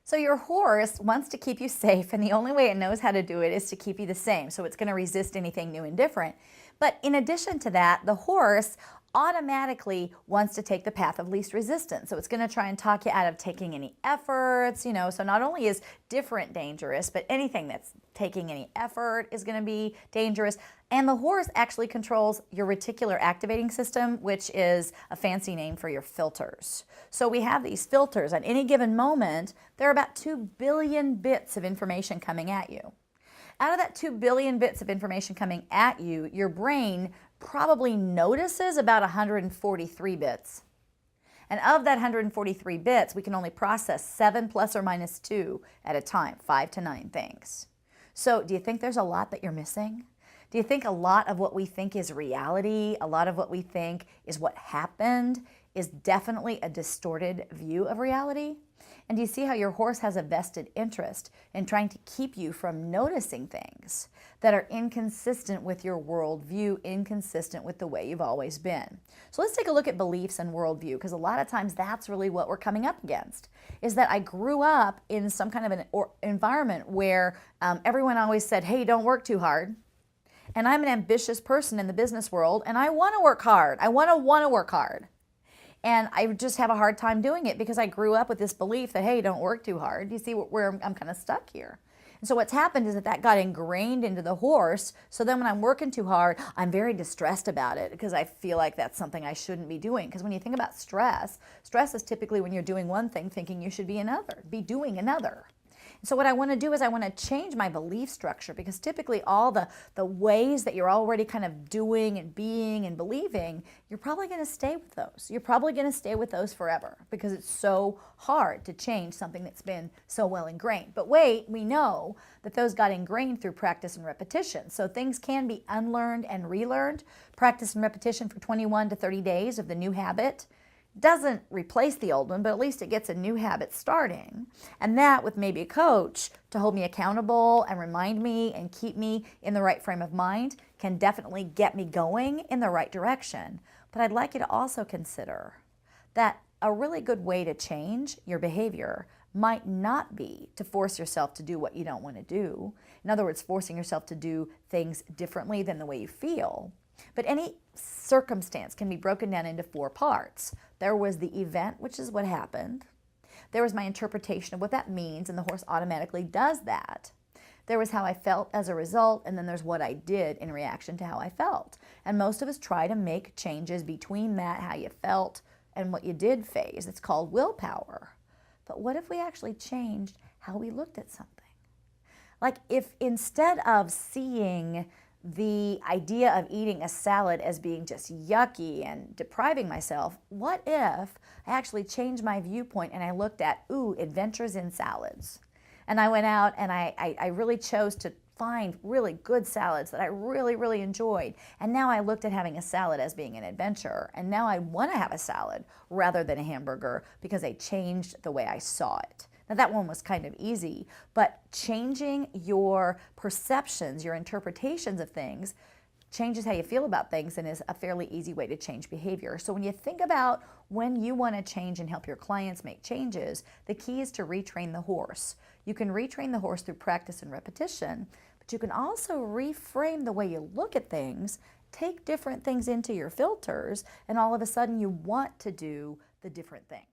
So your horse wants to keep you safe, and the only way it knows how to do it is to keep you the same. So it's going to resist anything new and different. But in addition to that, the horse automatically wants to take the path of least resistance. So it's going to try and talk you out of taking any efforts, So not only is different dangerous, but anything that's taking any effort is going to be dangerous. And the horse actually controls your reticular activating system, which is a fancy name for your filters. So we have these filters. At any given moment, there are about 2 billion bits of information coming at you. Out of that 2 billion bits of information coming at you, your brain probably notices about 143 bits. And of that 143 bits, we can only process 7 plus or minus 2 at a time, 5 to 9 things. So do you think there's a lot that you're missing? Do you think a lot of what we think is reality, a lot of what we think is what happened, is definitely a distorted view of reality? And do you see how your horse has a vested interest in trying to keep you from noticing things that are inconsistent with your worldview, inconsistent with the way you've always been? So let's take a look at beliefs and worldview, because a lot of times that's really what we're coming up against, is that I grew up in some kind of an environment where everyone always said, hey, don't work too hard. And I'm an ambitious person in the business world, and I want to work hard. I want to work hard. And I just have a hard time doing it because I grew up with this belief that, hey, don't work too hard. You see where I'm kind of stuck here. And so what's happened is that got ingrained into the horse. So then when I'm working too hard, I'm very distressed about it because I feel like that's something I shouldn't be doing. Because when you think about stress, stress is typically when you're doing one thing thinking you should be doing another. So what I want to do is I want to change my belief structure, because typically all the ways that you're already kind of doing and being and believing, you're probably going to stay with those. You're probably going to stay with those forever because it's so hard to change something that's been so well ingrained. But wait, we know that those got ingrained through practice and repetition. So things can be unlearned and relearned. Practice and repetition for 21 to 30 days of the new habit doesn't replace the old one, but at least it gets a new habit starting. And that, with maybe a coach to hold me accountable and remind me and keep me in the right frame of mind, can definitely get me going in the right direction. But I'd like you to also consider that a really good way to change your behavior might not be to force yourself to do what you don't want to do. In other words, forcing yourself to do things differently than the way you feel. But any circumstance can be broken down into 4 parts. There was the event, which is what happened. There was my interpretation of what that means, and the horse automatically does that. There was how I felt as a result, and then there's what I did in reaction to how I felt. And most of us try to make changes between that, how you felt, and what you did phase. It's called willpower. But what if we actually changed how we looked at something? Like if instead of seeing the idea of eating a salad as being just yucky and depriving myself, what if I actually changed my viewpoint and I looked at, adventures in salads? And I went out and I really chose to find really good salads that I really, really enjoyed. And now I looked at having a salad as being an adventure. And now I want to have a salad rather than a hamburger because I changed the way I saw it. Now that one was kind of easy, but changing your perceptions, your interpretations of things, changes how you feel about things and is a fairly easy way to change behavior. So when you think about when you want to change and help your clients make changes, the key is to retrain the horse. You can retrain the horse through practice and repetition, but you can also reframe the way you look at things, take different things into your filters, and all of a sudden you want to do the different thing.